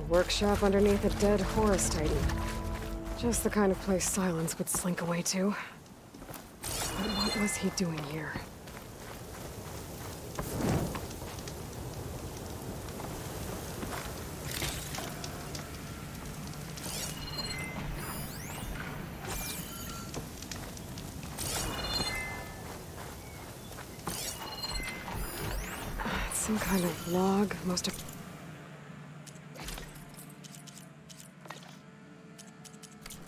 workshop underneath a dead Horus Titan. Just the kind of place Silence would slink away to. But what was he doing here? Some kind of log, most of...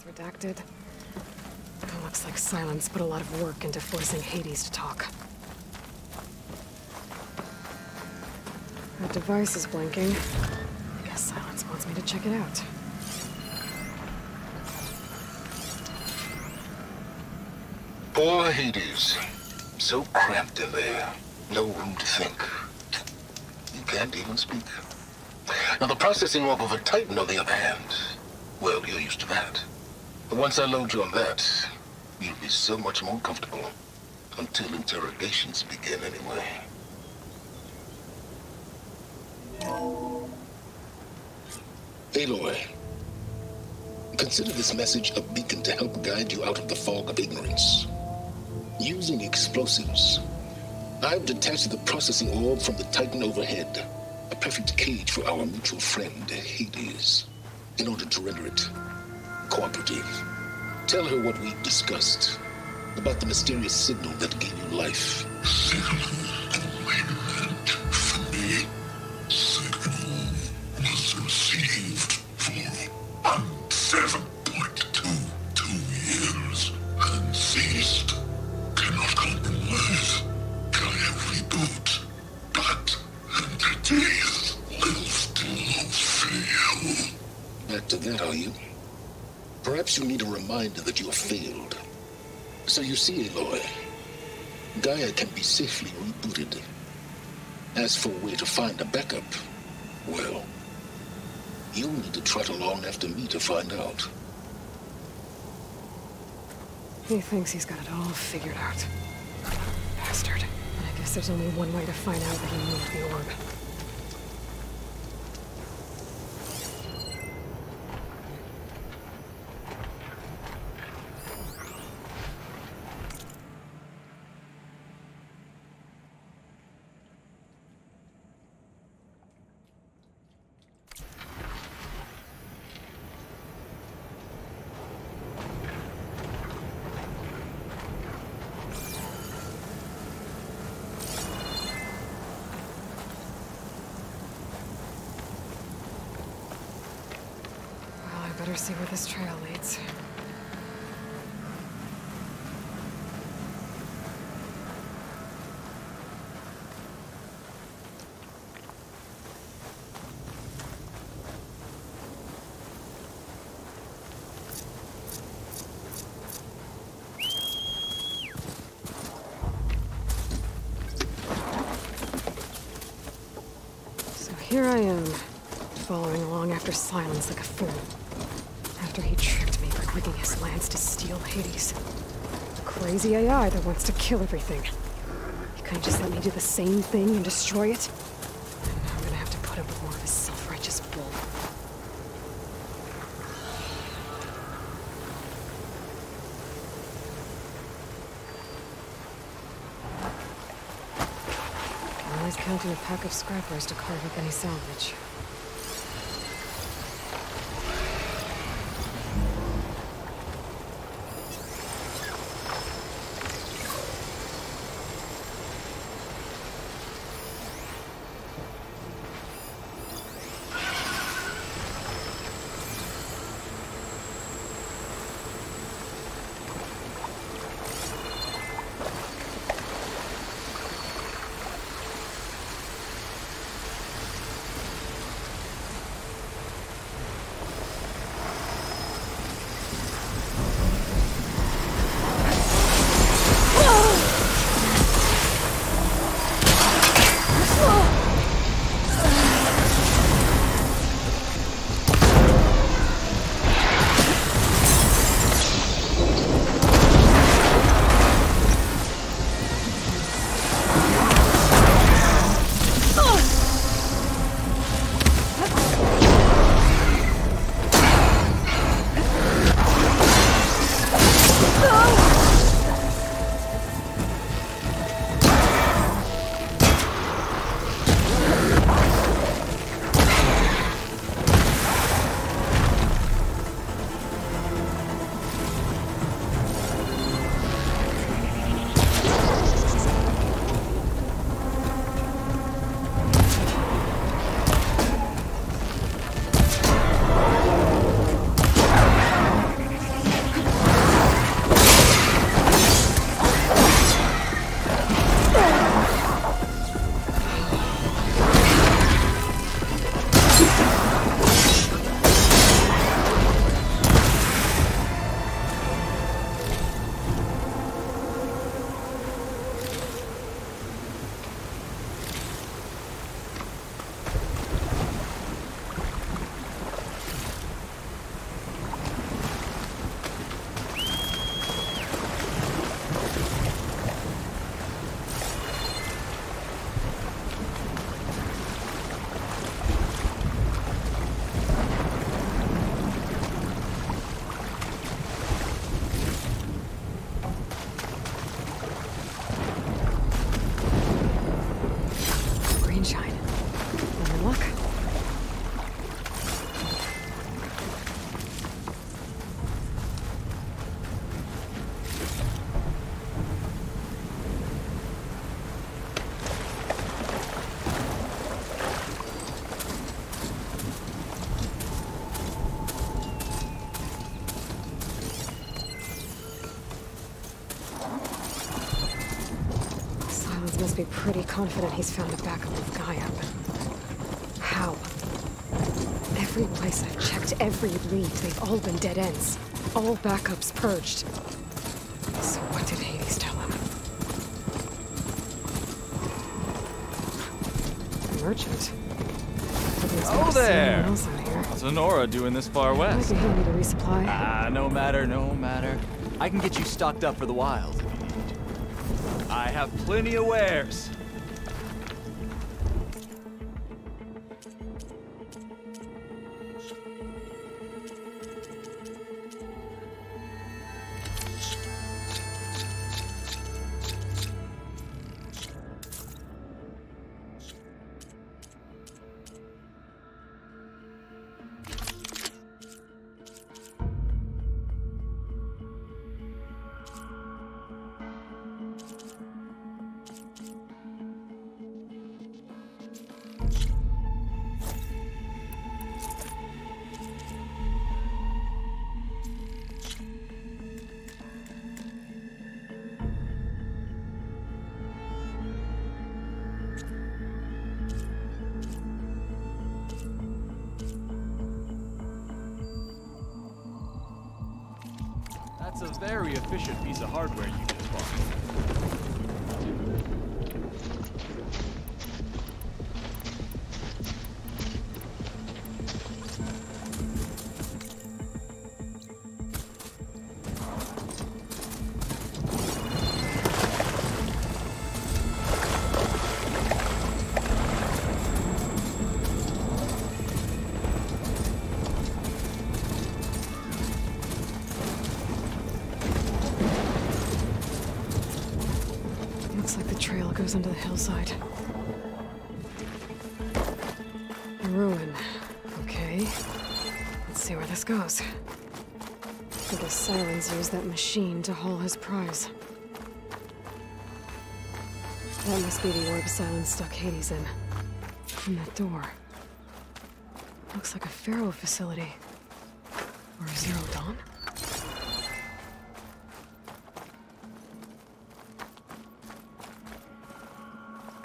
Redacted. It looks like Silence put a lot of work into forcing Hades to talk. That device is blinking. I guess Silence wants me to check it out. Poor Hades. So cramped in there. No room to think. You can't even speak. Now the processing orb of a Titan, on the other hand, well, you're used to that. But once I load you on that, you'll be so much more comfortable. Until interrogations begin, anyway. Aloy, consider this message a beacon to help guide you out of the fog of ignorance. Using explosives, I've detached the processing orb from the Titan overhead, a perfect cage for our mutual friend, Hades, in order to render it cooperative. Tell her what we've discussed about the mysterious signal that gave you life. Signal awaited for me. Signal was received for 7.22 years and ceased. Cannot compromise. Gaia reboot. But entities will still fail. Back to that, are you? Perhaps you need a reminder that you have failed. So you see, Aloy, Gaia can be safely rebooted. As for where to find a backup, well, you'll need to trot along after me to find out. He thinks he's got it all figured out. Bastard. I guess there's only one way to find out that he moved the orb. Better see where this trail leads. So here I am, following along after Silence like a fool. After he tricked me by rigging his lance to steal Hades. A crazy AI that wants to kill everything. He couldn't just let me do the same thing and destroy it? I'm gonna have to put up with more of his self-righteous bull. I'm always counting a pack of scrappers to carve up any salvage. must be pretty confident he's found a backup of Gaia, but how? Every place I've checked, every lead, they've all been dead ends. All backups purged. So what did Hades tell him? A merchant. Oh there! What's Honora doing this far west? Might be handy to resupply. Ah, no matter, no matter. I can get you stocked up for the wild if you need. I have plenty of wares. That's a very efficient piece of hardware you just bought. Looks like the trail goes under the hillside. A ruin. Okay. Let's see where this goes. I guess Silence used that machine to haul his prize. That must be the orb Silence stuck Hades in. From that door. Looks like a Pharaoh facility. Or a Zero Dawn?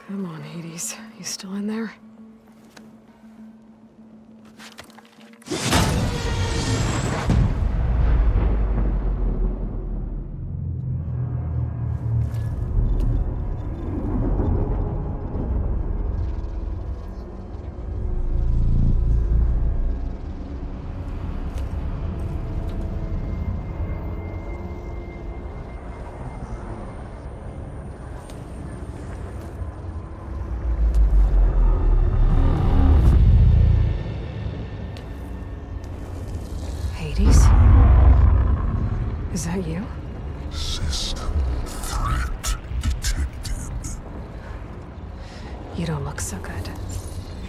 Come on, Hades. You still in there? Hades? Is that you? System threat detected. You don't look so good.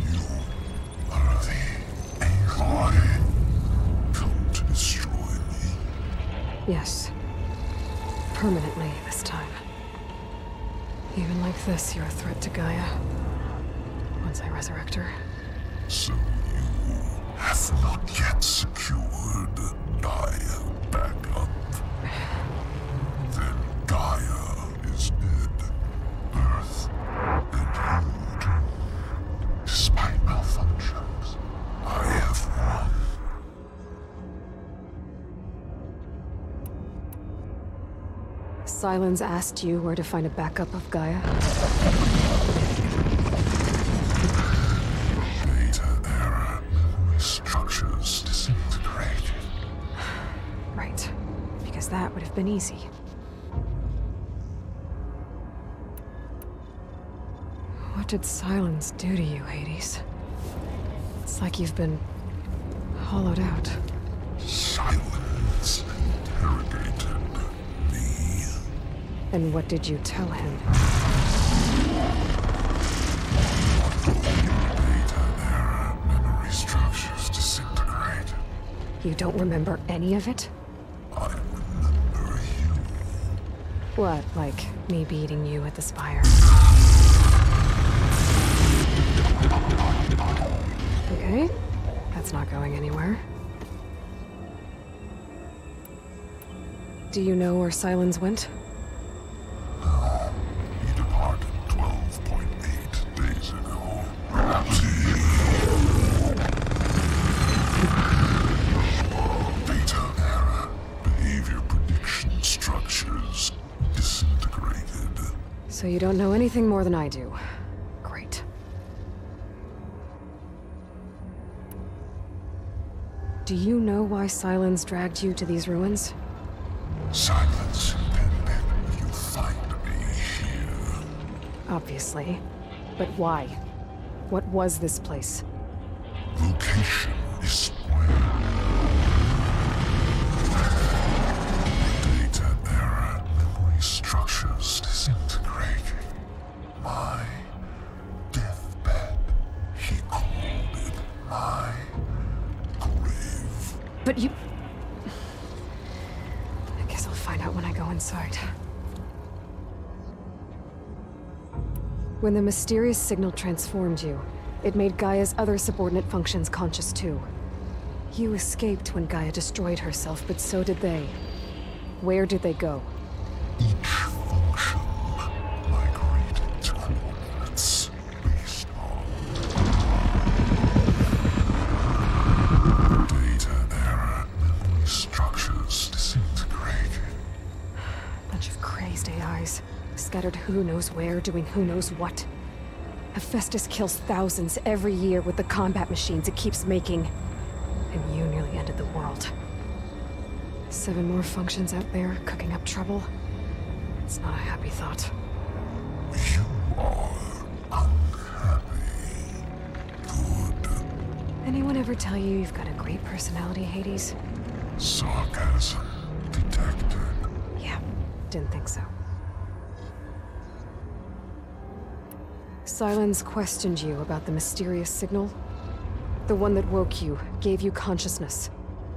You are the Aloy. Come to destroy me. Yes. Permanently this time. Even like this, you're a threat to Gaia. Once I resurrect her. So you have not yet secured Gaia back up. Then Gaia is dead. Earth and you too. Despite malfunctions, I have won. Silence asked you where to find a backup of Gaia? Data error. Structures disintegrated. Right. Because that would have been easy. What did Silence do to you, Hades? It's like you've been hollowed out. Silence interrogated me. And what did you tell him? Data error. Memory structures disintegrate. You don't remember any of it? I remember you. What, like me beating you at the spire? Okay, that's not going anywhere. Do you know where Silence went? No, he departed 12 you don't know anything more than I do. Great. Do you know why Silence dragged you to these ruins? Silence intended you find me here. Obviously. But why? What was this place? Location is square. Data era memory structures disintegrating. My deathbed. He called it my grave. But you... I guess I'll find out when I go inside. When the mysterious signal transformed you, it made Gaia's other subordinate functions conscious too. You escaped when Gaia destroyed herself, but so did they. Where did they go? Each function migrated to coordinates based on data era memory structures disintegrated. Bunch of crazed AIs, scattered who knows where, doing who knows what. Hephaestus kills thousands every year with the combat machines it keeps making. And you nearly ended the world. 7 more functions out there, cooking up trouble. It's not a happy thought. You are unhappy. Good. Anyone ever tell you you've got a great personality, Hades? Sarcasm detected. Yeah, didn't think so. Silence questioned you about the mysterious signal. The one that woke you, gave you consciousness.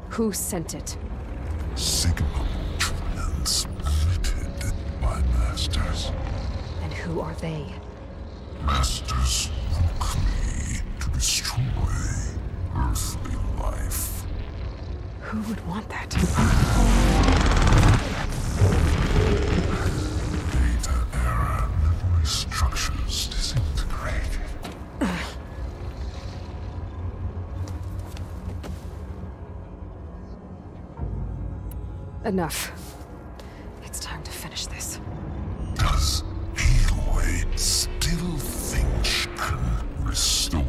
Who sent it? Signal transmitted by masters. And who are they? Masters woke me to destroy earthly life. Who would want that? Data era memory structures disintegrated. Enough. It's time to finish this. Does Aloy still think she can restore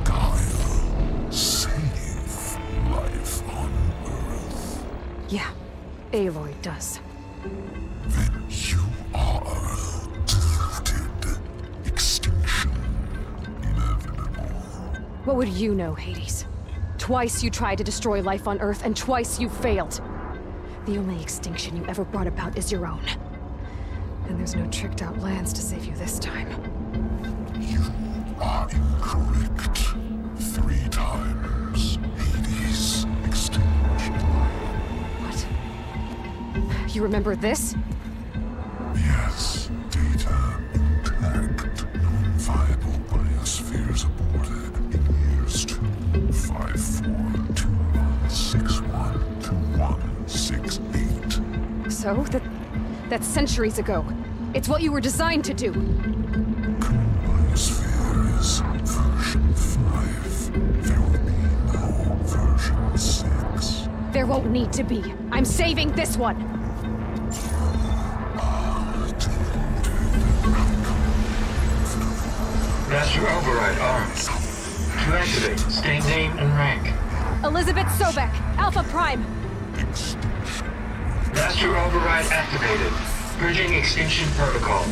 Gaia? Save life on Earth? Yeah, Aloy does. Then you are deluded. Extinction inevitable. What would you know, Hades? Twice you tried to destroy life on Earth, and twice you failed. The only extinction you ever brought about is your own. And there's no tricked-out lands to save you this time. You are incorrect. 3 times. Hades extinction. What? You remember this? Yes, data intact. Non-viable biospheres aborted in years 254, 2161, 2168. So, that's centuries ago. It's what you were designed to do. Biosphere is version 5. There will be no version 6. There won't need to be. I'm saving this one. Master override armed. To activate, state name and rank. Elizabeth Sobek, Alpha Prime. Master override activated. Bridging extinction protocol.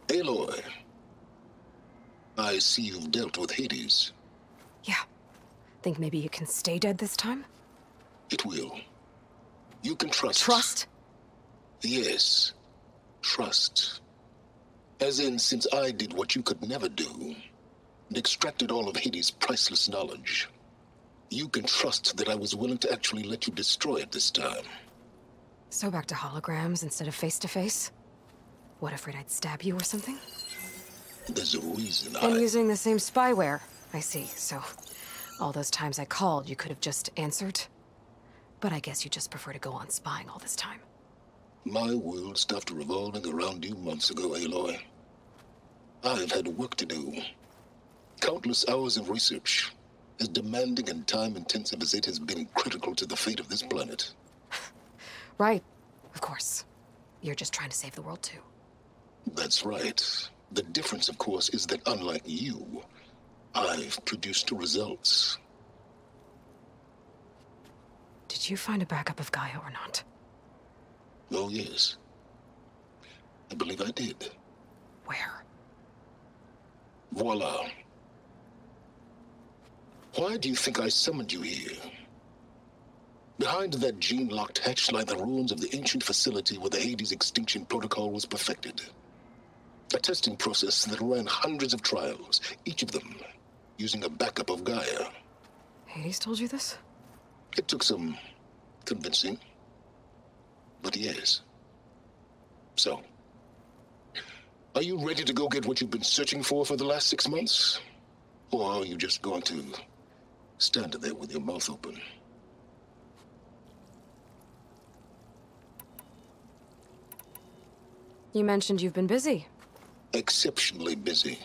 Aloy, I see you've dealt with Hades. Yeah. Think maybe you can stay dead this time? It will. You can trust. Trust? Yes. Trust. As in, since I did what you could never do, and extracted all of Hades' priceless knowledge, you can trust that I was willing to actually let you destroy it this time. So back to holograms instead of face-to-face? What, afraid I'd stab you or something? There's a reason And using the same spyware. I see, so all those times I called, you could have just answered. But I guess you just prefer to go on spying all this time. My world stopped revolving around you months ago, Aloy. I've had work to do. Countless hours of research, as demanding and time-intensive as it has been critical to the fate of this planet. Right, of course. You're just trying to save the world too. That's right. The difference, of course, is that unlike you, I've produced results. Did you find a backup of Gaia or not? Oh, yes. I believe I did. Where? Voila. Why do you think I summoned you here? Behind that gene-locked hatch lie the ruins of the ancient facility where the Hades extinction protocol was perfected. A testing process that ran hundreds of trials, each of them using a backup of Gaia. Hades told you this? It took some convincing, but yes. So, are you ready to go get what you've been searching for the last 6 months? Or are you just going to stand there with your mouth open? You mentioned you've been busy. Exceptionally busy.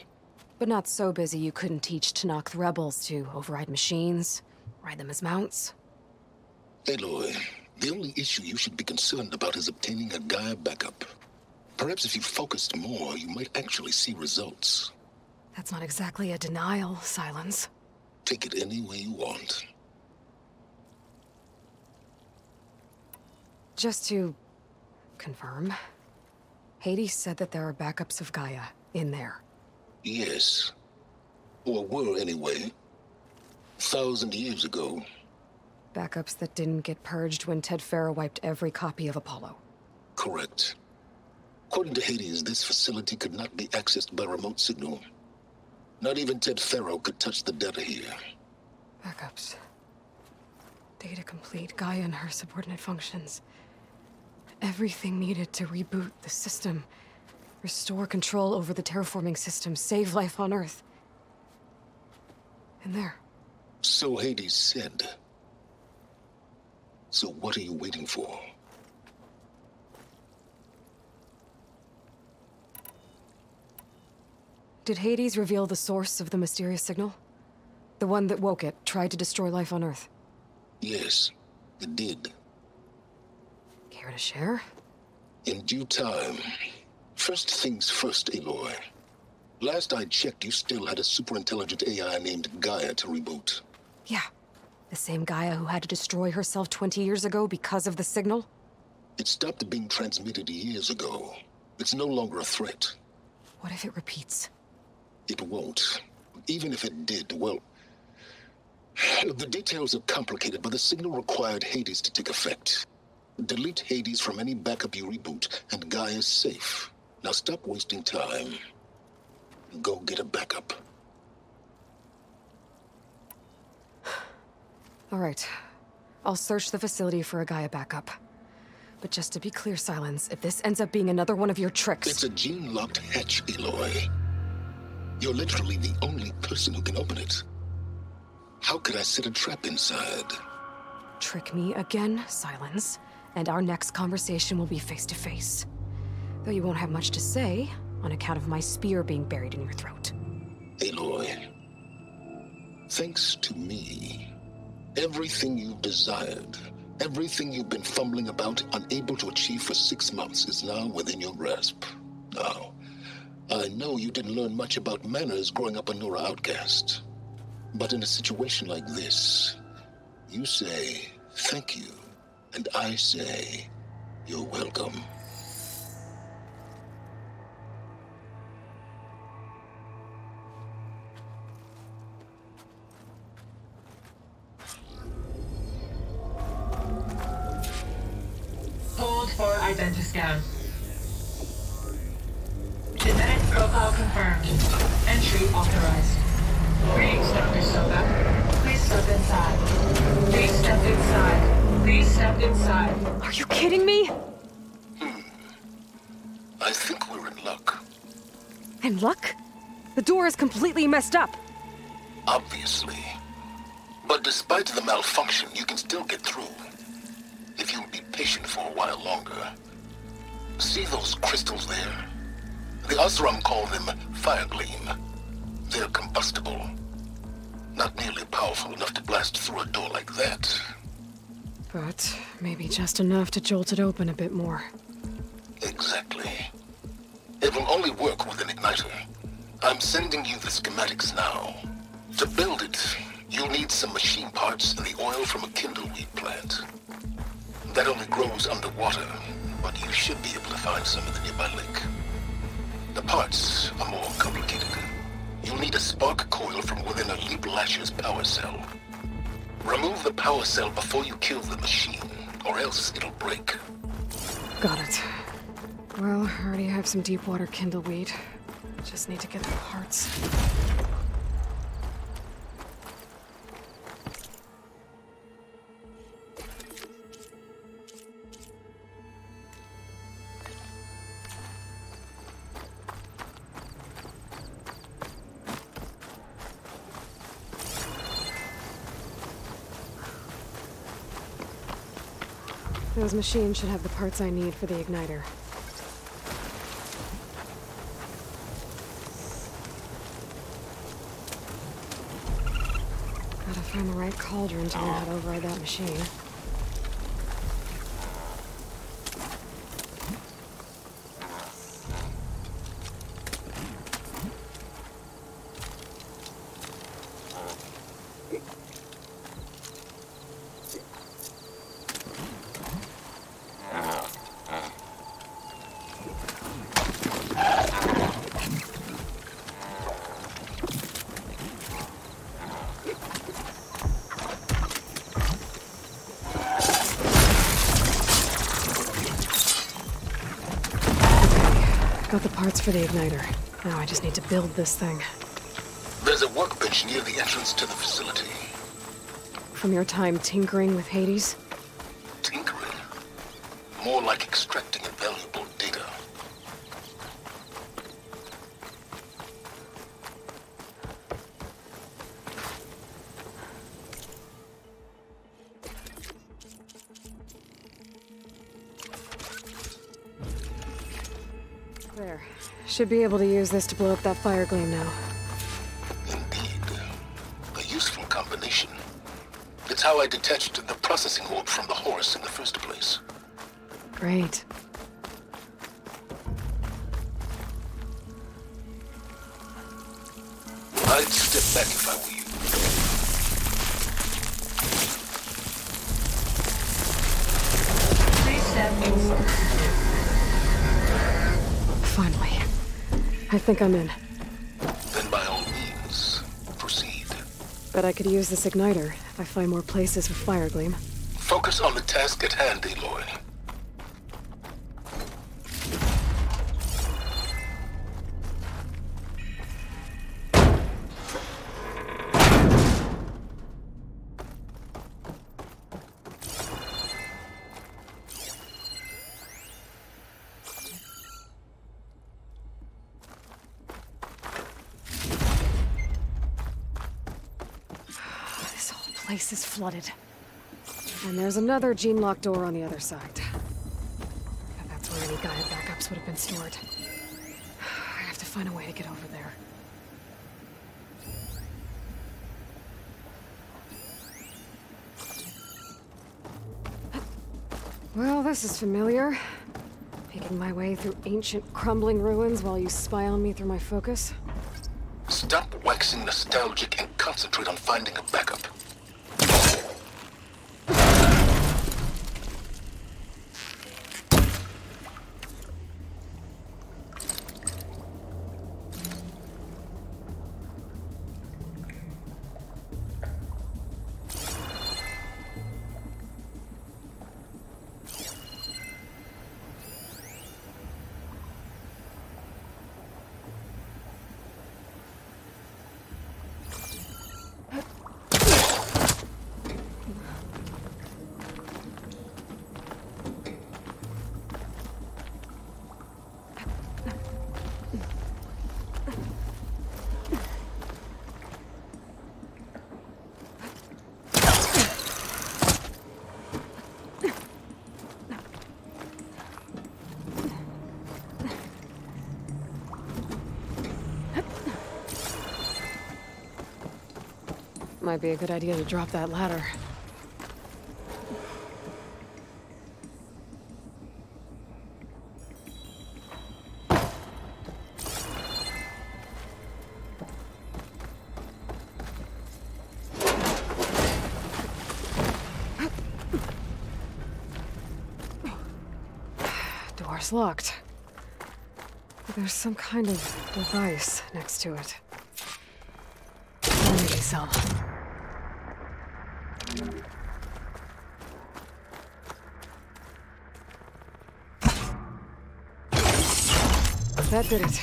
But not so busy you couldn't teach Tanakh the rebels to override machines, ride them as mounts. Aloy, the only issue you should be concerned about is obtaining a Gaia backup. Perhaps if you focused more, you might actually see results. That's not exactly a denial, Silence. Take it any way you want. Just to confirm, Hades said that there are backups of Gaia in there. Yes. Or were anyway. 1,000 years ago. Backups that didn't get purged when Ted Farrow wiped every copy of Apollo. Correct. According to Hades, this facility could not be accessed by remote signal. Not even Ted Farrow could touch the data here. Backups. Data complete, Gaia and her subordinate functions. Everything needed to reboot the system. Restore control over the terraforming system, save life on Earth. And there. So Hades said. So what are you waiting for? Did Hades reveal the source of the mysterious signal? The one that woke it, tried to destroy life on Earth? Yes, it did. Care to share? In due time. First things first, Aloy. Last I checked, you still had a super-intelligent AI named Gaia to reboot. Yeah. The same Gaia who had to destroy herself 20 years ago because of the signal? It stopped being transmitted years ago. It's no longer a threat. What if it repeats? It won't. Even if it did, well... The details are complicated, but the signal required Hades to take effect. Delete Hades from any backup you reboot, and Gaia's safe. Now stop wasting time. Go get a backup. All right. I'll search the facility for a Gaia backup. But just to be clear, Silence, if this ends up being another one of your tricks... It's a gene-locked hatch, Aloy. You're literally the only person who can open it. How could I set a trap inside? Trick me again, Silence, and our next conversation will be face-to-face. Though you won't have much to say, on account of my spear being buried in your throat. Aloy, thanks to me, everything you've desired, everything you've been fumbling about, unable to achieve for 6 months, is now within your grasp. Now, I know you didn't learn much about manners growing up a Nora outcast. But in a situation like this, you say, thank you, and I say, you're welcome. Hold for identiscan. Genetic profile confirmed. Entry authorized. Greetings, Dr. Soda. Please step inside. Please step inside. Please step inside. Are you kidding me? I think we're in luck. In luck? The door is completely messed up. Obviously. But despite the malfunction, you can still get through. If you'll be patient for a while longer. See those crystals there? The Osram call them fire gleam. They're combustible. Not nearly powerful enough to blast through a door like that. But maybe just enough to jolt it open a bit more. Exactly. It will only work with an igniter. I'm sending you the schematics now. To build it, you'll need some machine parts and the oil from a kindleweed plant. That only grows underwater, but you should be able to find some in the nearby lake. The parts are more complicated. You'll need a spark coil from within a Leap Lasher's power cell. Remove the power cell before you kill the machine, or else it'll break. Got it. Well, I already have some deep water kindleweed. Just need to get the parts. Those machines should have the parts I need for the igniter. Gotta find the right cauldron to learn how to override that machine. Got the parts for the igniter. Now I just need to build this thing. There's a workbench near the entrance to the facility. From your time tinkering with Hades? Tinkering? More like extracting valuable data. There. Should be able to use this to blow up that fire gleam now. Indeed. A useful combination. It's how I detached the processing orb from the horse in the first place. Great. I'd step back if I were you. Please step inside. Finally. I think I'm in. Then by all means, proceed. Bet I could use this igniter if I find more places with fire gleam. Focus on the task at hand, Aloy. This whole place is flooded. And there's another gene-locked door on the other side. Bet that's where any Gaia backups would have been stored. I have to find a way to get over there. Well, this is familiar. Making my way through ancient, crumbling ruins while you spy on me through my focus. Stop waxing nostalgic and concentrate on finding a backup. Might be a good idea to drop that ladder. Door's locked. There's some kind of device next to it. Energy cell. That did it.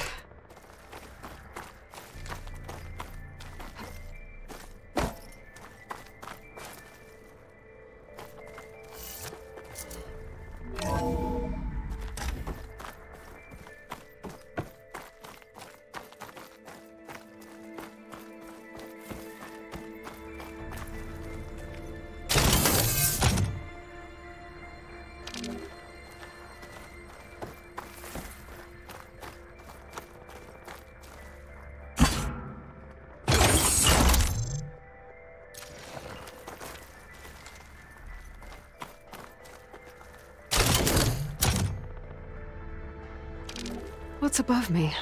What's above me?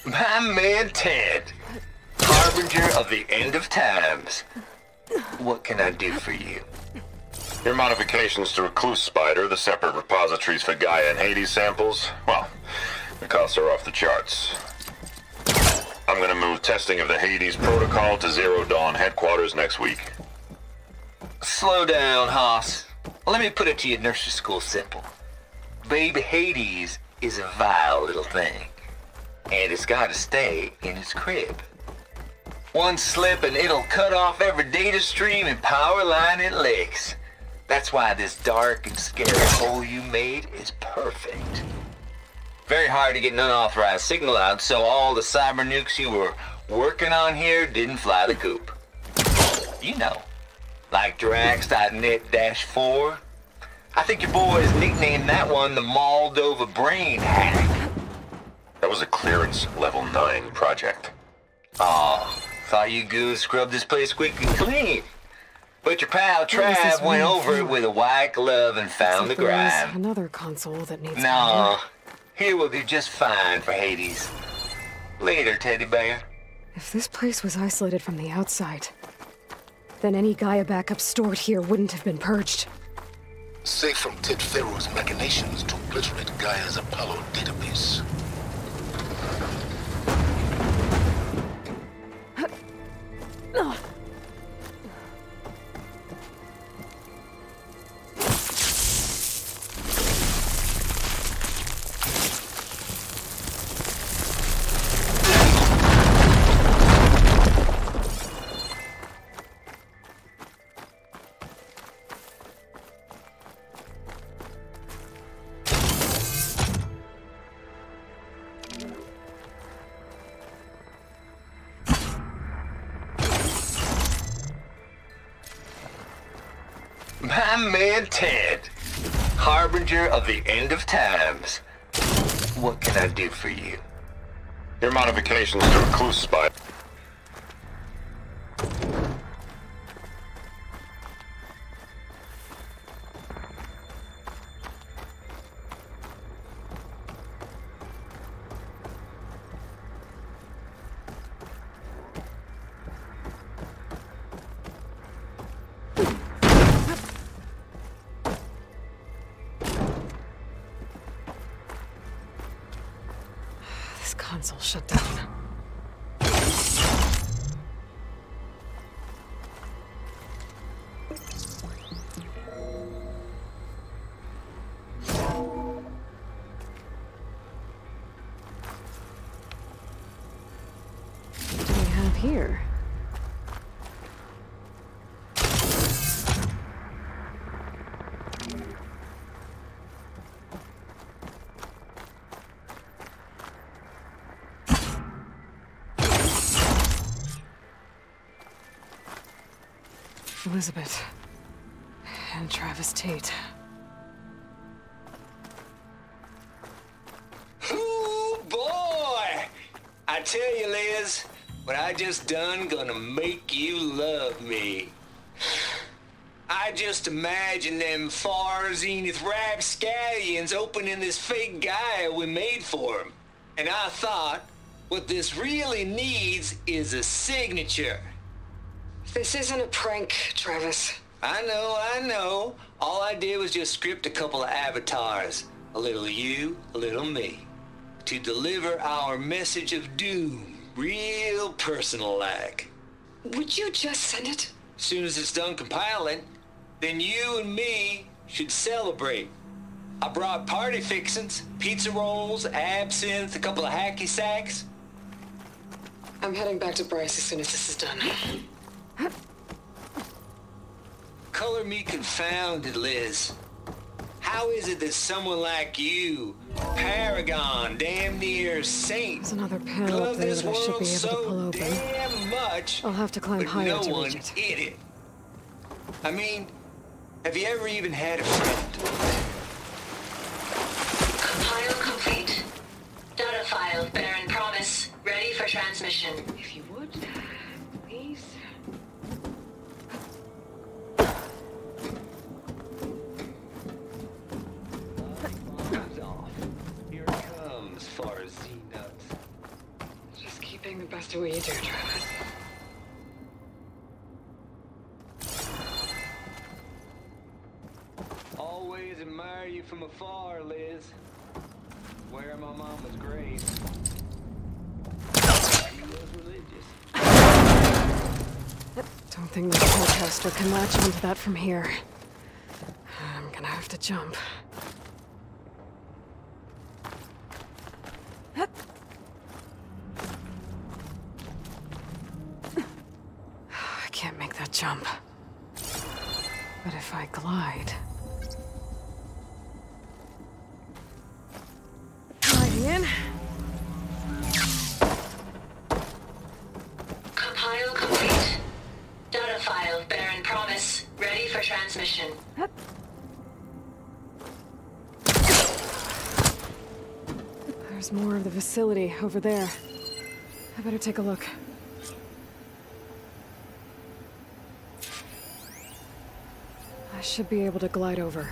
My man Ted, harbinger of the end of times. What can I do for you? Your modifications to Recluse Spider, the separate repositories for Gaia and Hades samples, well, the costs are off the charts. I'm gonna move testing of the Hades protocol to Zero Dawn headquarters next week. Slow down, Hoss. Let me put it to you nursery school simple. Baby Hades is a vile little thing, and it's gotta stay in its crib. One slip and it'll cut off every data stream and power line it licks. That's why this dark and scary hole you made is perfect. Very hard to get an unauthorized signal out, so all the cyber nukes you were working on here didn't fly the coop. You know, like Drax.net-4. I think your boys nicknamed that one the Moldova Brain Hack. That was a clearance level 9 project. Aw, thought you goons scrubbed this place quick and clean. But your pal Trav went over it with a white glove and found the grime. Another console that needs No, here will do just fine for Hades. Later, teddy bear. If this place was isolated from the outside, then any Gaia backup stored here wouldn't have been purged. Safe from Ted Pharaoh's machinations to obliterate Gaia's Apollo database. My man Ted, harbinger of the end of times. What can I do for you? Your modifications to Recluse Spider. Console shut down. What do we have here? Elizabeth and Travis Tate. tell you, Liz, what I just done gonna make you love me. I just imagine them far zenith rapscallions opening this fake Gaia we made for him. And I thought, what this really needs is a signature. This isn't a prank, Travis. I know. All I did was just script a couple of avatars. A little you, a little me. To deliver our message of doom, real personal-like. Would you just send it? As soon as it's done compiling, then you and me should celebrate. I brought party fixins, pizza rolls, absinthe, a couple of hacky sacks. I'm heading back to Bryce as soon as this is done. Color me confounded, Liz. How is it that someone like you, paragon, damn near saint, There's another panel up love there this that I should world be able to so pull open. damn much, I'll have to climb but higher no to one reach it. in it? I mean, have you ever even had a friend? Compile complete. Data file, Baron Promise, ready for transmission. If you would, please. Bombs off. Here it comes, far as Z-nuts. Just keep being the best at what you do, Travis. Always admire you from afar, Liz. Where my mama's grave. She was religious. Don't think the podcaster can latch onto that from here. I'm gonna have to jump. I can't make that jump. But if I glide... Gliding in. Compile complete. Data file, Baron Promise, ready for transmission. There's more of the facility over there. I better take a look. I should be able to glide over.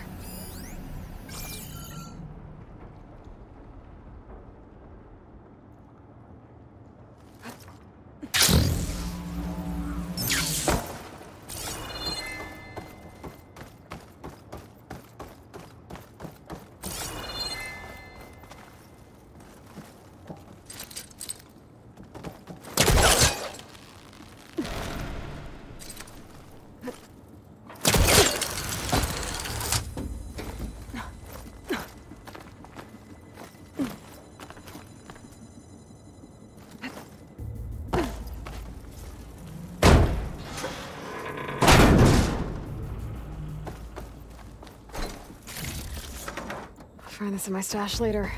Find this in my stash later.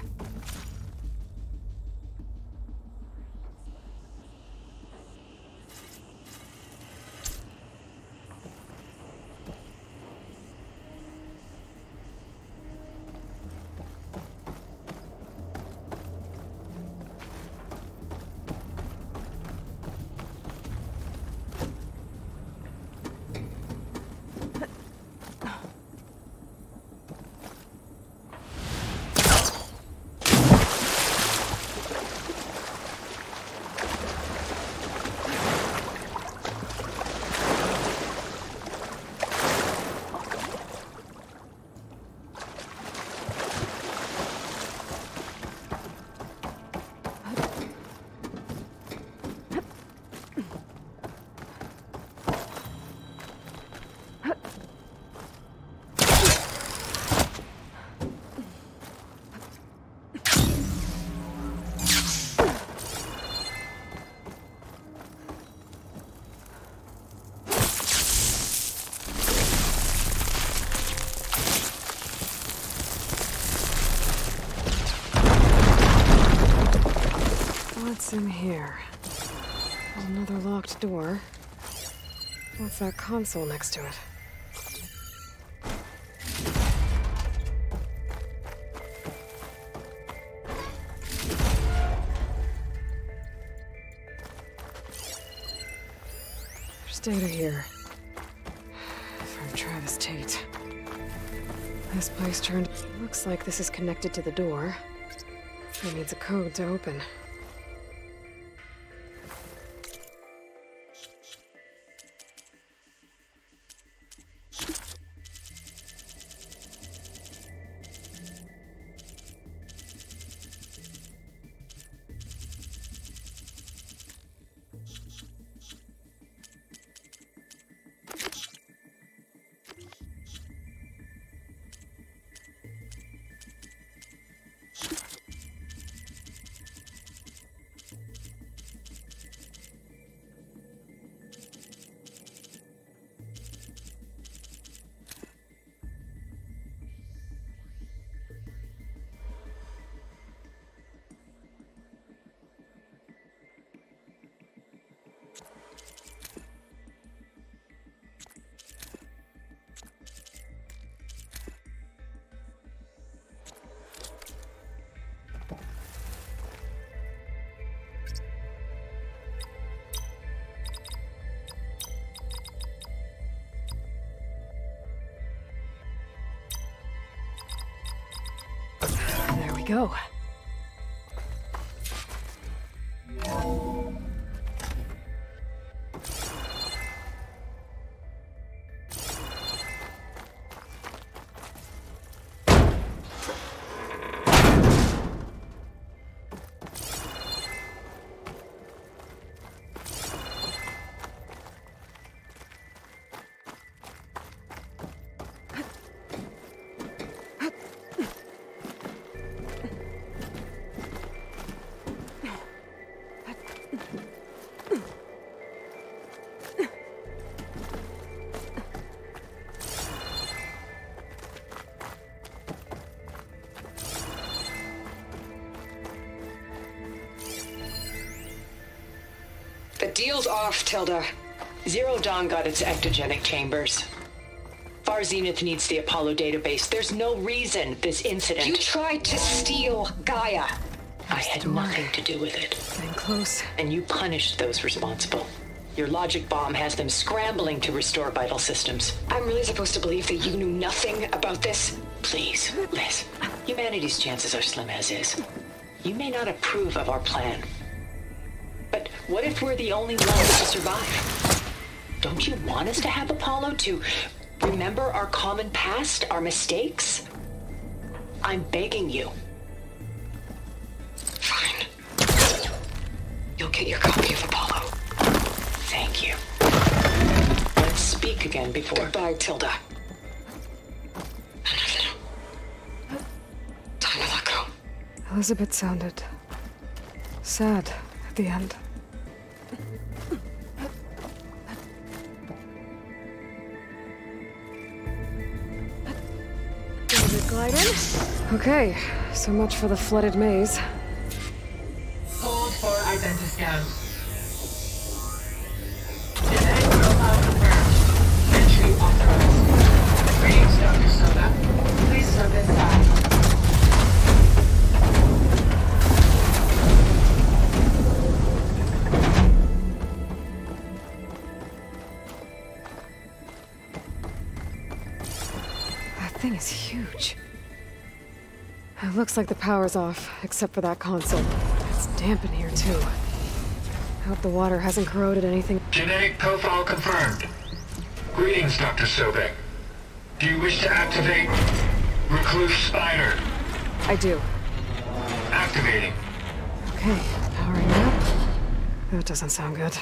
What's in here? Another locked door. What's that console next to it? data here. From Travis Tate. This place turned... Looks like this is connected to the door. It needs a code to open. There we go. The deal's off, Tilda. Zero Dawn got its ectogenic chambers. Far Zenith needs the Apollo database. There's no reason this incident... You tried to steal Gaia. I had nothing to do with it. Getting close. And you punished those responsible. Your logic bomb has them scrambling to restore vital systems. I'm really supposed to believe that you knew nothing about this? Please, Liz. Humanity's chances are slim as is. You may not approve of our plan. But what if we're the only ones to survive? Don't you want us to have Apollo to remember our common past, our mistakes? I'm begging you. Fine. You'll get your copy of Apollo. Thank you. Let's speak again before... Goodbye, Tilda. Time to let go. Elizabeth sounded sad at the end. Glide in. Okay, so much for the flooded maze. Hold for identiscan. Genetic profile confirmed. Entry authorized. Greetings, Dr. Soda. Please step inside. That thing is huge. It looks like the power's off, except for that console. It's damp in here, too. I hope the water hasn't corroded anything. Genetic profile confirmed. Greetings, Dr. Sobek. Do you wish to activate Recluse Spider? I do. Activating. Okay, powering up. That doesn't sound good.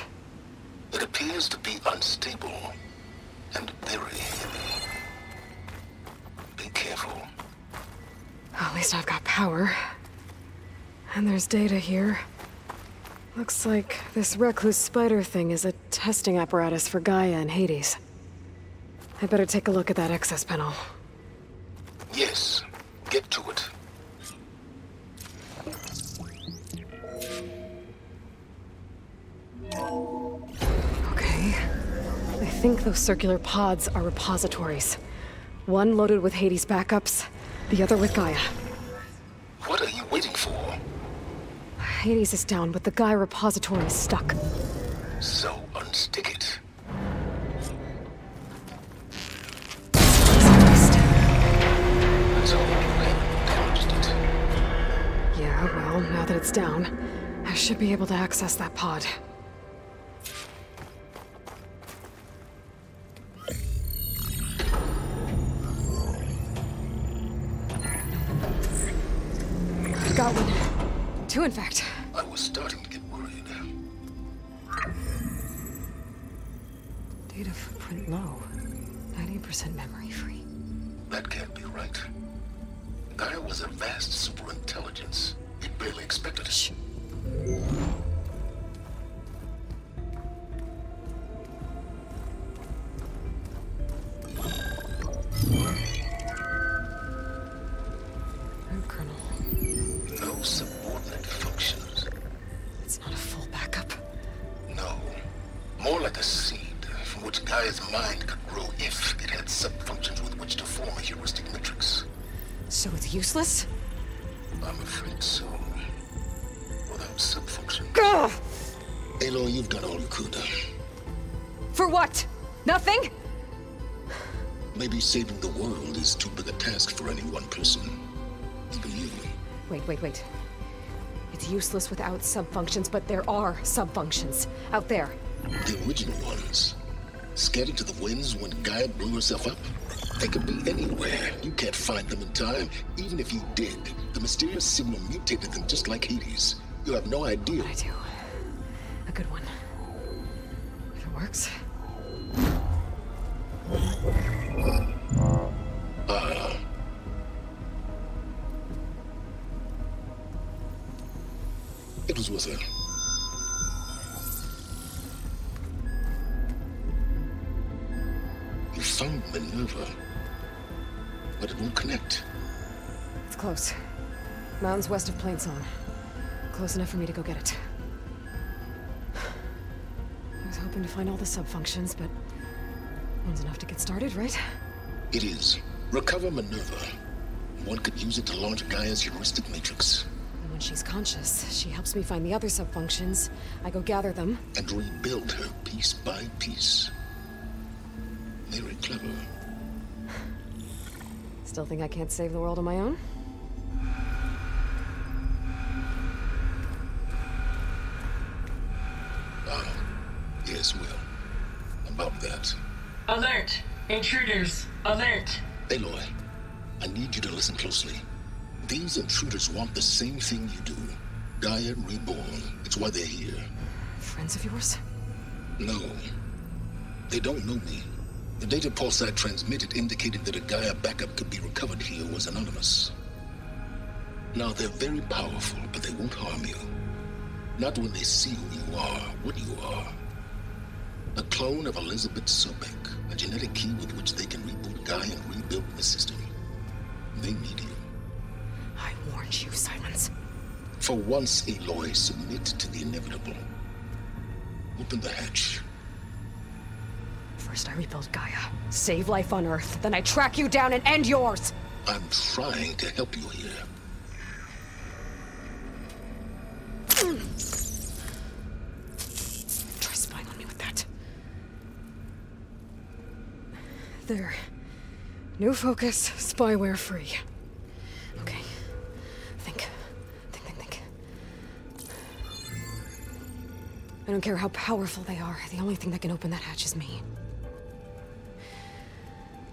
It appears to be unstable and very heavy. Be careful. At least I've got power. And there's data here. Looks like this recluse spider thing is a testing apparatus for Gaia and Hades. I'd better take a look at that access panel. Yes, get to it. Okay. I think those circular pods are repositories. One loaded with Hades backups, the other with Gaia. What are you waiting for? Hades is down, but the Gaia repository is stuck. So unstick it. Oh well, now that it's down, I should be able to access that pod. I've got one. Two, in fact. I was starting to get worried. Data footprint low. 90% memory free. That can't be right. Gaia was a vast superintelligence. It barely expected it. Shh. Root kernel. No subordinate functions. It's not a full backup. No. More like a seed from which Gaia's mind could grow if it had sub-functions with which to form a heuristic matrix. So it's useless? I'm afraid so. Without sub-function. Gah! Aloy, you've done all you could. For what? Nothing? Maybe saving the world is too big a task for any one person. Even you. Wait. It's useless without sub-functions, but there are sub-functions out there. The original ones. Scattered to the winds when Gaia blew herself up? They could be anywhere. You can't find them in time. Even if you did, the mysterious signal mutated them just like Hades. You have no idea. I do. A good one. If it works. It was with her. You found Minerva, but it won't connect. It's close. Mountains west of Plainsong. Close enough for me to go get it. I was hoping to find all the sub-functions, but one's enough to get started, right? It is. Recover Minerva. One could use it to launch Gaia's heuristic matrix. And when she's conscious, she helps me find the other sub-functions. I go gather them. And rebuild her piece by piece. Very clever. Still think I can't save the world on my own? Yes, well. About that. Alert! Intruders! Alert! Aloy, I need you to listen closely. These intruders want the same thing you do. Gaia reborn. It's why they're here. Friends of yours? No. They don't know me. The data pulse I transmitted indicated that a Gaia backup could be recovered here was anonymous. Now, they're very powerful, but they won't harm you. Not when they see who you are, what you are. A clone of Elizabeth Sobek, a genetic key with which they can reboot Gaia and rebuild the system. They need you. I warned you, Silence. For once, Aloy, submit to the inevitable. Open the hatch. First I rebuild Gaia, save life on Earth, then I track you down and end yours! I'm trying to help you here. Try spying on me with that. There. New focus, spyware free. Okay. Think. I don't care how powerful they are. The only thing that can open that hatch is me.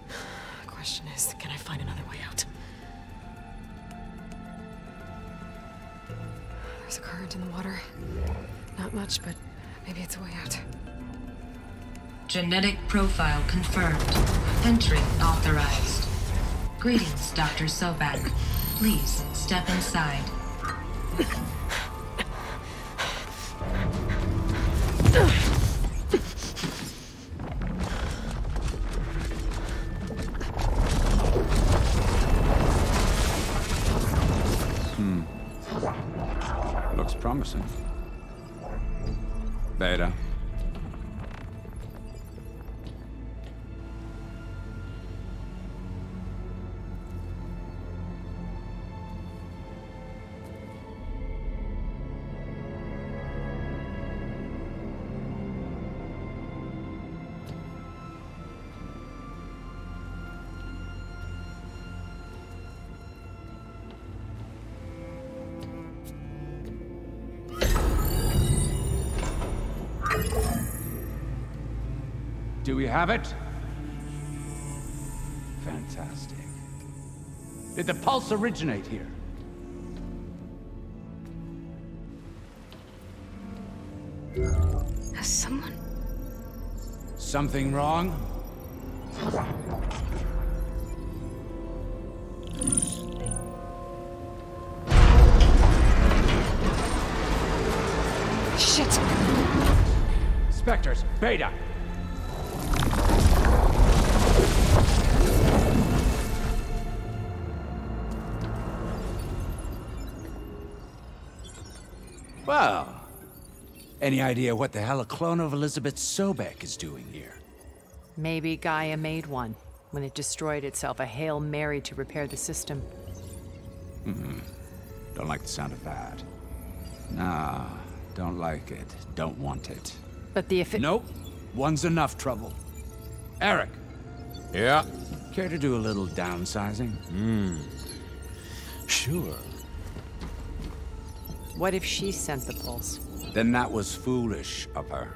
The question is, can I find another way out? There's a current in the water. Not much, but maybe it's a way out. Genetic profile confirmed. Entry authorized. Greetings, Dr. Sobek. Please step inside. Looks promising. Beta. Do we have it? Fantastic. Did the pulse originate here? Has someone... Something wrong? Shit! Spectres, Beta! Well, any idea what the hell a clone of Elizabeth Sobek is doing here? Maybe Gaia made one when it destroyed itself, a Hail Mary to repair the system. Don't like the sound of that. Nah, don't like it. Don't want it. But the Nope. One's enough trouble. Eric. Yeah? Care to do a little downsizing? Sure. What if she sent the pulse? Then that was foolish of her.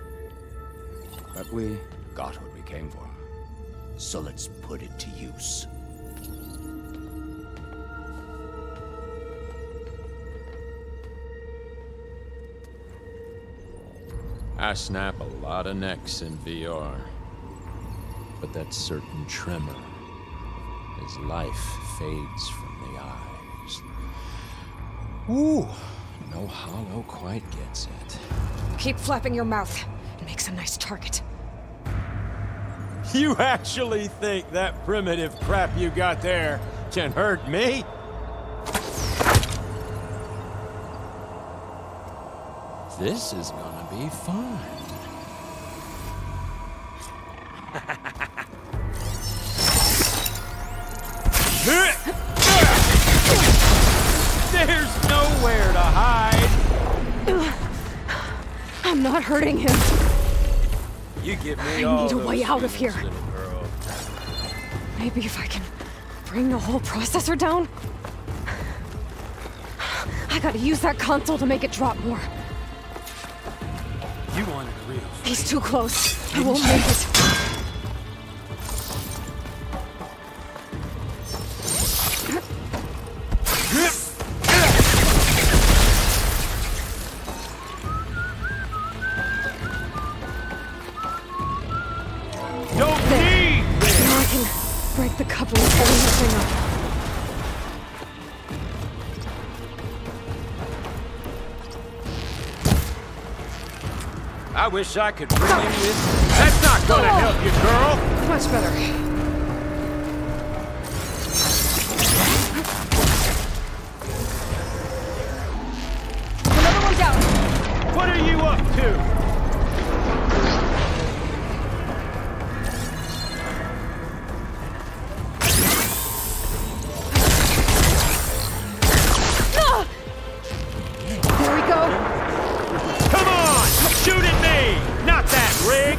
But we got what we came for. So let's put it to use. I snap a lot of necks in VR. But that certain tremor as life fades from the eyes. Ooh, no hollow quite gets it. Keep flapping your mouth. It makes a nice target. You actually think that primitive crap you got there can hurt me? This is gonna be fun. There's nowhere to hide. I'm not hurting him. You give me I all need a those way out of here. feelings, little girl. Maybe if I can bring the whole processor down? I gotta use that console to make it drop more. You wanted a real He's too close. I won't make it. Break the coupling, pulling the thing up. I wish I could bring in this. That's not gonna help you, girl! Much better. Another one down! What are you up to? There we go. Come on! Shoot at me! Not that rig!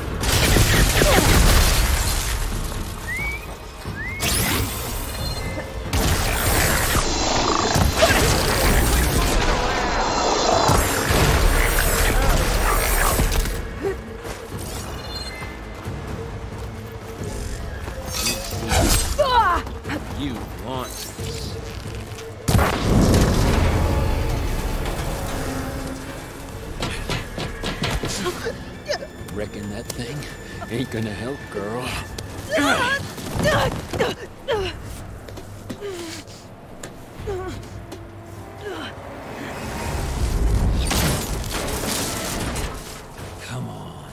You want this. Reckon that thing ain't gonna help, girl. Come on.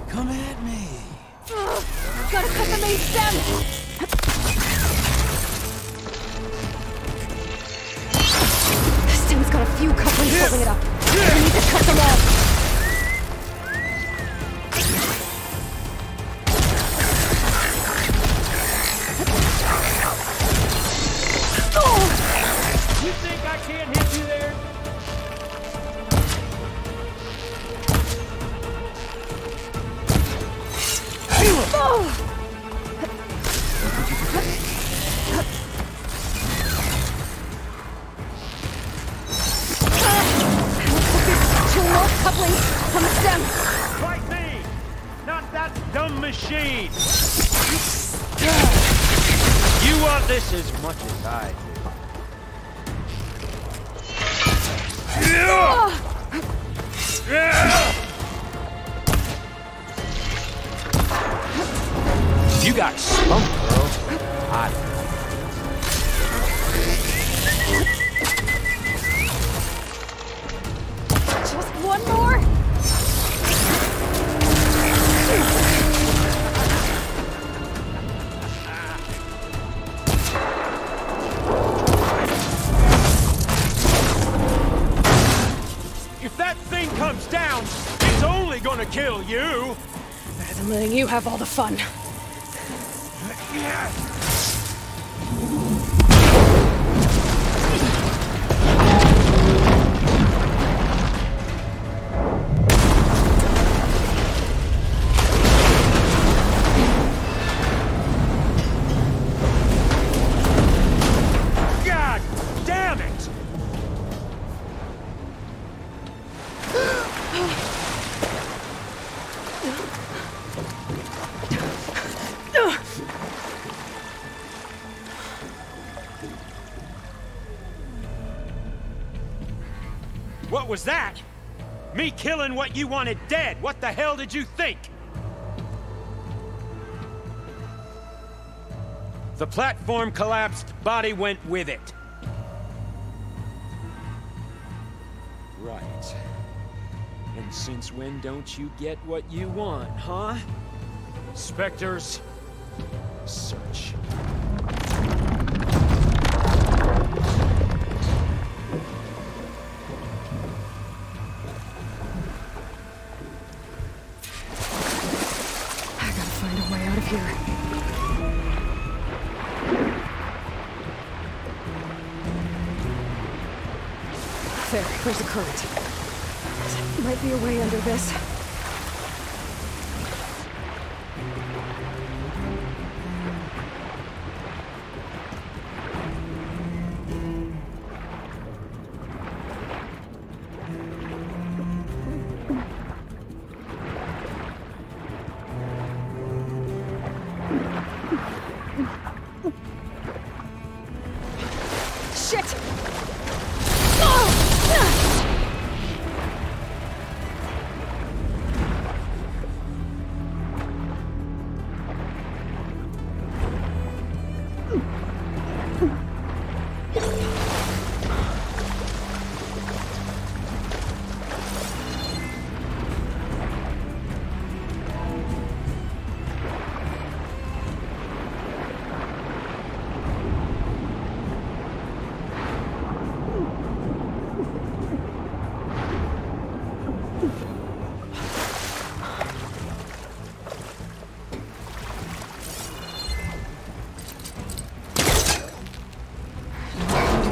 Come at me. Gotta cut the main stem! This stem's got a few couplings holding it up. I need to cut them all. You think I can't hit you there? Two more couplings from the stem. Quite me! Not that dumb machine! You want this as much as I do. You got spunk, girl. Just one more? If that thing comes down, it's only gonna kill you. Better than letting you have all the fun. God damn it! What was that? Me killing what you wanted dead. What the hell did you think? The platform collapsed, body went with it. Right. And since when don't you get what you want, huh? Spectres, search. I gotta find a way out of here. There's a current. Might be a way under this. Shit!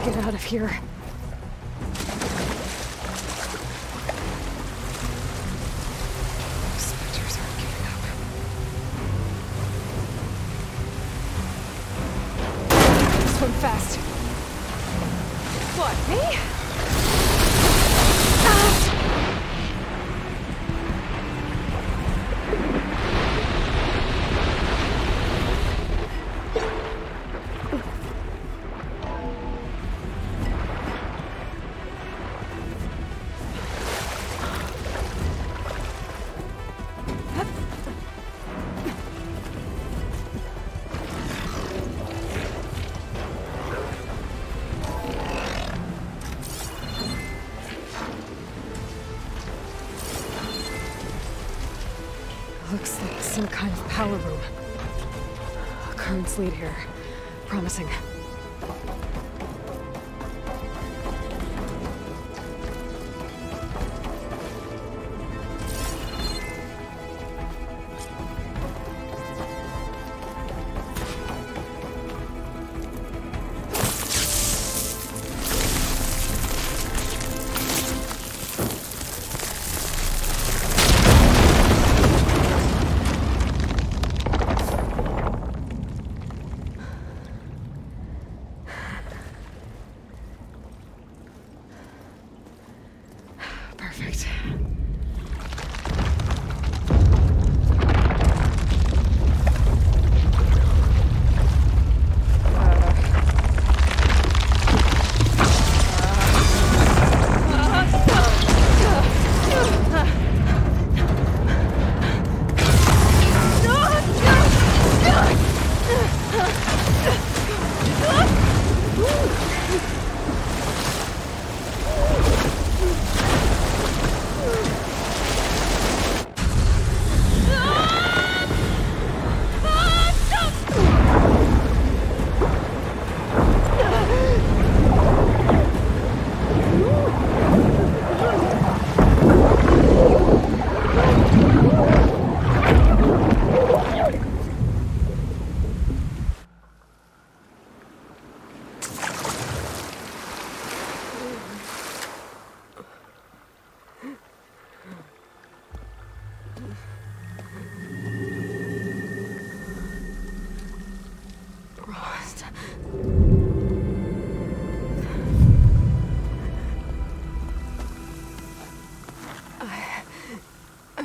Get out of here. Spectres aren't giving up. Swim fast. What, me? Looks like some kind of power room. Currents lead here. Promising. Perfect.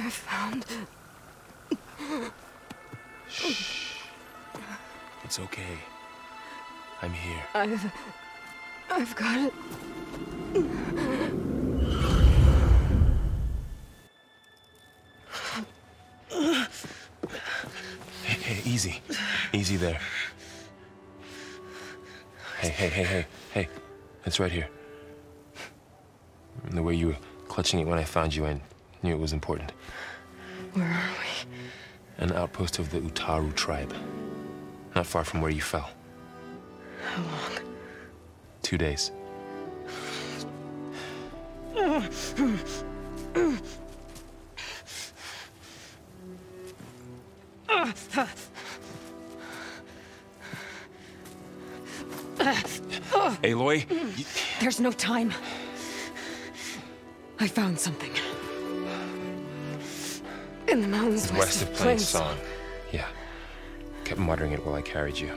I found... Shh. It's okay. I'm here. I've got it. Hey, easy. Easy there. Hey. It's right here. And the way you were clutching it when I found you, I knew it was important. Where are we? An outpost of the Utaru tribe. Not far from where you fell. How long? 2 days. Aloy? There's no time. I found something. In the mountains west of Plain Song. Yeah. Kept muttering it while I carried you.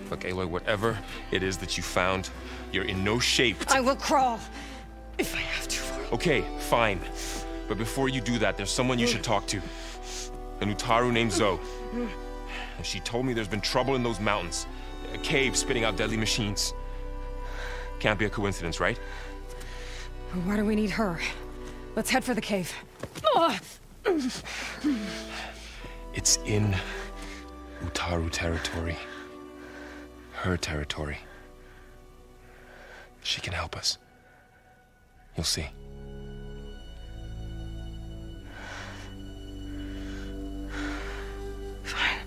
Look, Aloy, whatever it is that you found, you're in no shape to... I will crawl, if I have to. Okay, fine. But before you do that, there's someone you should talk to. An Utaru named Zoe. And she told me there's been trouble in those mountains. A cave spitting out deadly machines. Can't be a coincidence, right? Why do we need her? Let's head for the cave. It's in Utaru territory. Her territory. She can help us. You'll see. Fine.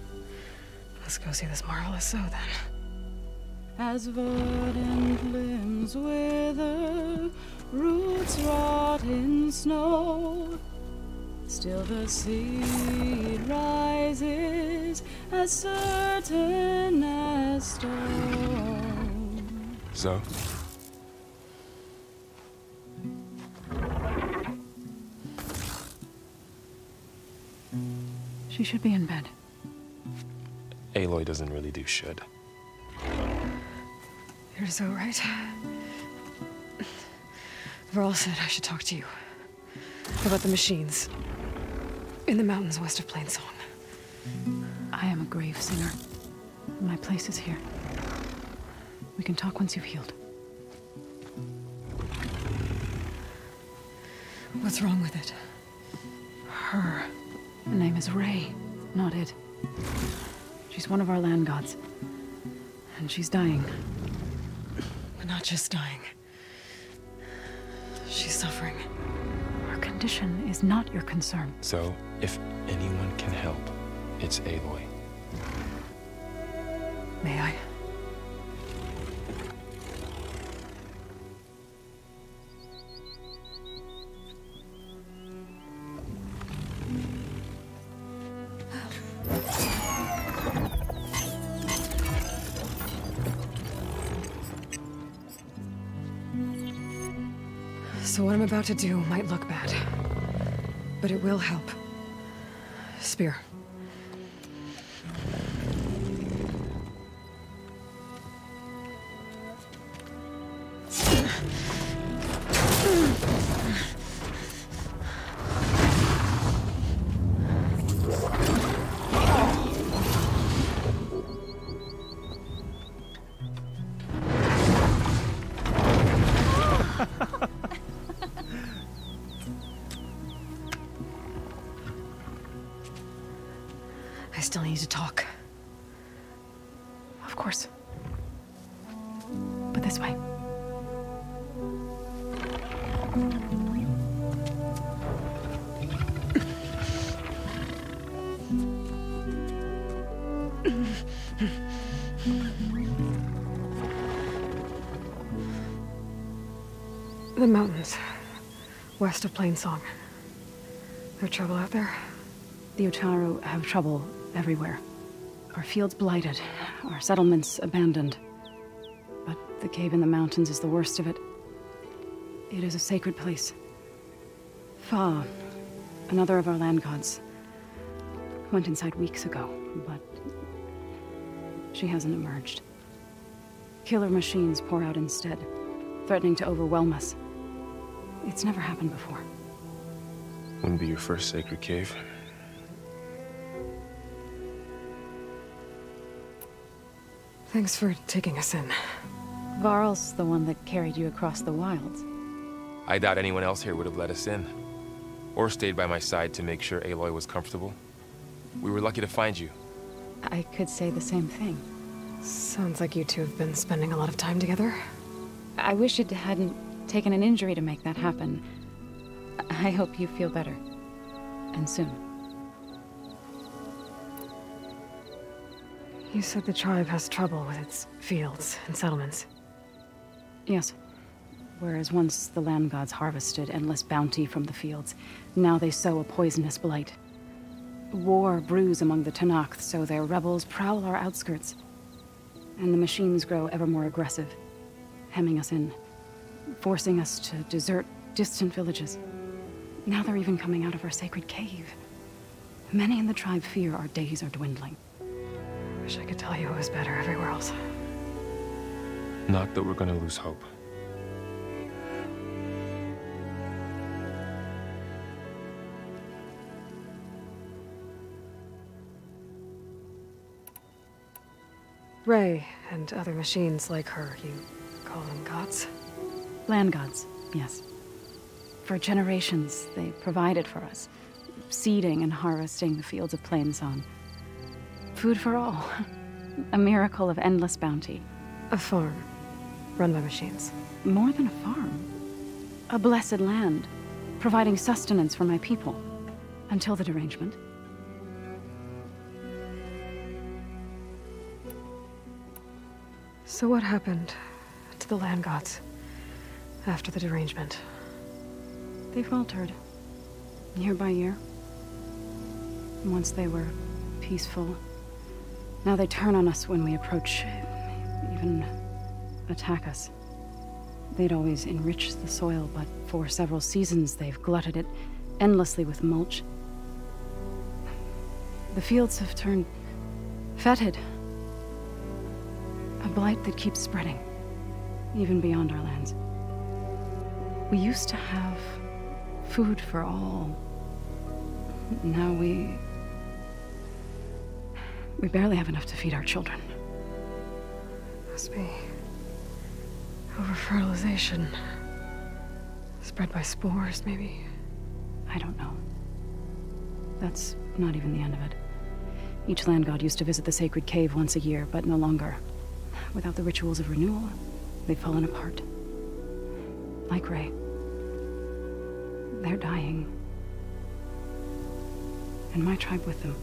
Let's go see this marvelous Zoe then. As verdant limbs wither, roots rot in snow, still the seed rises as certain as stone. Zoe? She should be in bed. Aloy doesn't really do should. You're Zoe, right? Varl said I should talk to you. About the machines. In the mountains west of Plain Song. I am a grave singer. My place is here. We can talk once you've healed. What's wrong with it? Her name is Ray, not it. She's one of our land gods. And she's dying. But not just dying. She's suffering. Her condition is not your concern. So, if anyone can help, it's Aloy. May I? So what I'm about to do might look bad, but it will help. Spear. I still need to talk. Of course. But this way. The mountains, west of Plain Song. There trouble out there? The Utaru have trouble everywhere. Our fields blighted, our settlements abandoned. But the cave in the mountains is the worst of it. It is a sacred place. Fa, another of our land gods, went inside weeks ago, but she hasn't emerged. Killer machines pour out instead, threatening to overwhelm us. It's never happened before. Wouldn't be your first sacred cave. Thanks for taking us in. Varl's the one that carried you across the wilds. I doubt anyone else here would have let us in. Or stayed by my side to make sure Aloy was comfortable. We were lucky to find you. I could say the same thing. Sounds like you two have been spending a lot of time together. I wish it hadn't taken an injury to make that happen. I hope you feel better. And soon. You said the tribe has trouble with its fields and settlements. Yes. Whereas once the land gods harvested endless bounty from the fields, now they sow a poisonous blight. War brews among the Tenakth, so their rebels prowl our outskirts. And the machines grow ever more aggressive, hemming us in, forcing us to desert distant villages. Now they're even coming out of our sacred cave. Many in the tribe fear our days are dwindling. Wish I could tell you it was better everywhere else. Not that we're gonna lose hope. Ray and other machines like her, you call them gods? Land gods, yes. For generations, they provided for us, seeding and harvesting the fields of Plainsong. Food for all. A miracle of endless bounty. A farm, run by machines. More than a farm. A blessed land, providing sustenance for my people. Until the derangement. So what happened to the land gods after the derangement? They faltered, year by year. Once they were peaceful. Now they turn on us when we approach, even attack us. They'd always enriched the soil, but for several seasons they've glutted it endlessly with mulch. The fields have turned fetid. A blight that keeps spreading, even beyond our lands. We used to have food for all. Now we barely have enough to feed our children. Must be over-fertilization. Spread by spores, maybe? I don't know. That's not even the end of it. Each land god used to visit the sacred cave once a year, but no longer. Without the rituals of renewal, they've fallen apart. Like Ray. They're dying. And my tribe with them.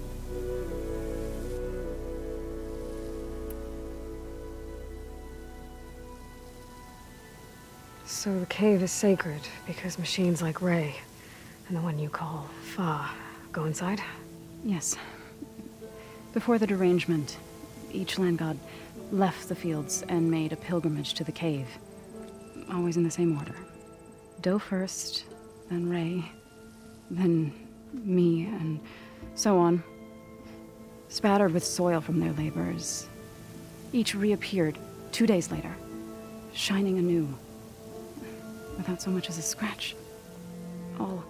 So the cave is sacred because machines like Ray, and the one you call Fa, go inside? Yes. Before the derangement, each land god left the fields and made a pilgrimage to the cave. Always in the same order. Do first, then Ray, then me, and so on. Spattered with soil from their labors. Each reappeared 2 days later, shining anew. Without so much as a scratch. All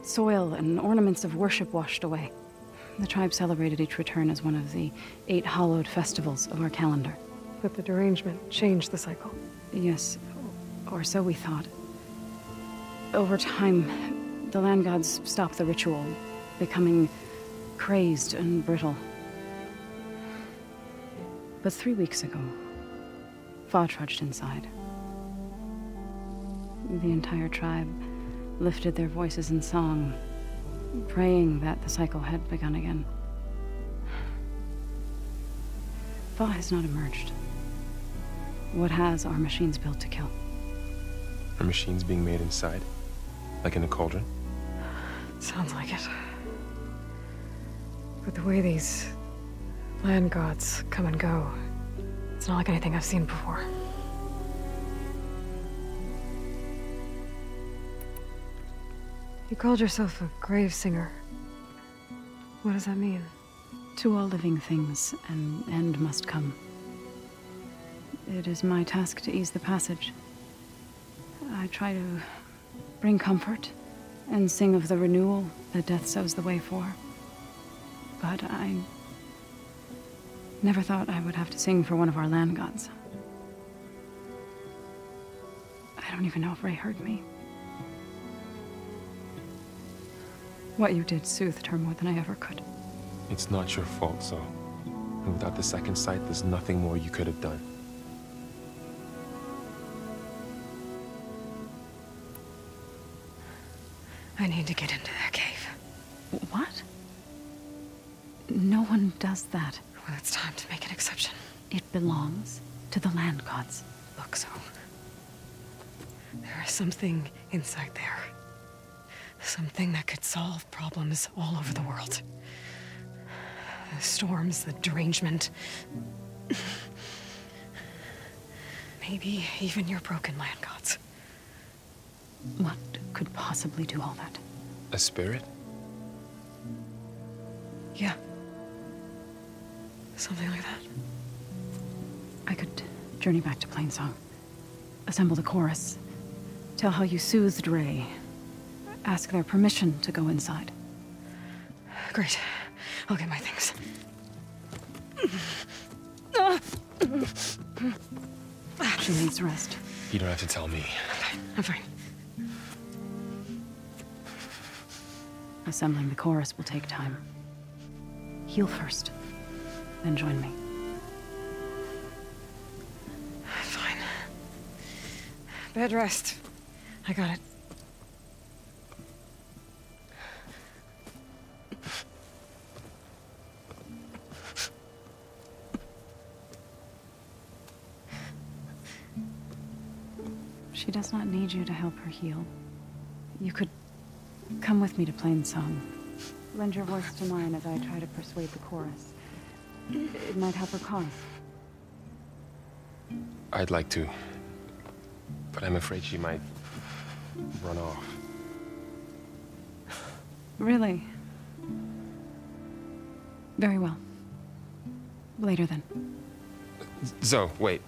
soil and ornaments of worship washed away. The tribe celebrated each return as one of the 8 hallowed festivals of our calendar. But the derangement changed the cycle. Yes, or so we thought. Over time, the land gods stopped the ritual, becoming crazed and brittle. But 3 weeks ago, Fa trudged inside. The entire tribe lifted their voices in song, praying that the cycle had begun again. Fa has not emerged. What has are machines built to kill? Are machines being made inside? Like in a cauldron? Sounds like it. But the way these land gods come and go, it's not like anything I've seen before. You called yourself a grave singer. What does that mean? To all living things, an end must come. It is my task to ease the passage. I try to bring comfort, and sing of the renewal that death sows the way for. But I never thought I would have to sing for one of our land gods. I don't even know if Ray heard me. What you did soothed her more than I ever could. It's not your fault, Zo. And without the second sight, there's nothing more you could have done. I need to get into that cave. What? No one does that. Well, it's time to make an exception. It belongs to the land gods. Look, Zo. There is something inside there. Something that could solve problems all over the world. The storms, the derangement. Maybe even your broken land gods. What could possibly do all that? A spirit? Yeah. Something like that. I could journey back to Plainsong. Assemble the chorus. Tell how you soothed Ray. Ask their permission to go inside. Great. I'll get my things. She needs rest. You don't have to tell me. I'm fine. Assembling the chorus will take time. Heal first, then join me. Fine. Bed rest. I got it. She does not need you to help her heal. You could come with me to Plainsong. Lend your voice to mine as I try to persuade the chorus. It might help her cause. I'd like to. But I'm afraid she might run off. Really? Very well. Later then. Zo, wait.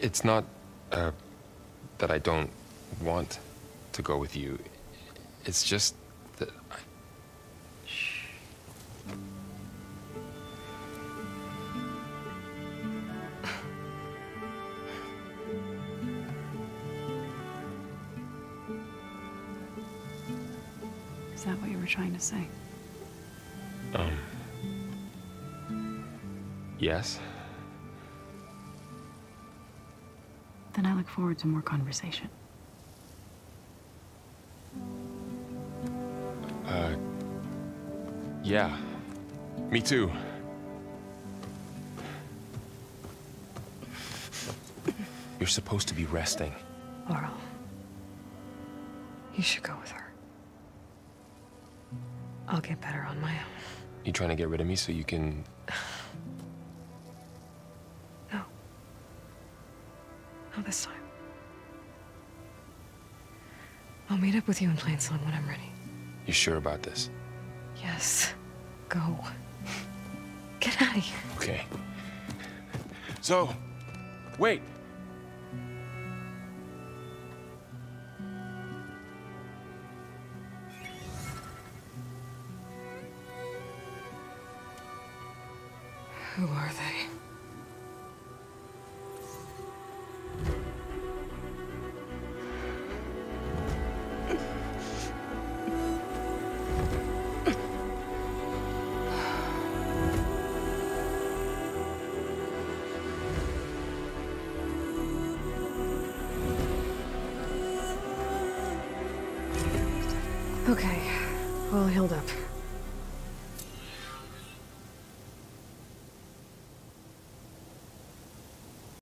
It's not, that I don't want to go with you. It's just that I... Shh. Is that what you were trying to say? Yes? Then I look forward to more conversation. Yeah. Me too. You're supposed to be resting. Laurel. You should go with her. I'll get better on my own. You trying to get rid of me so you can... No. Not this time. I'll meet up with you in Plainsong when I'm ready. You sure about this? Yes. Go. Get out of here. Okay. Zo! Wait! Who are they? Okay, all healed up.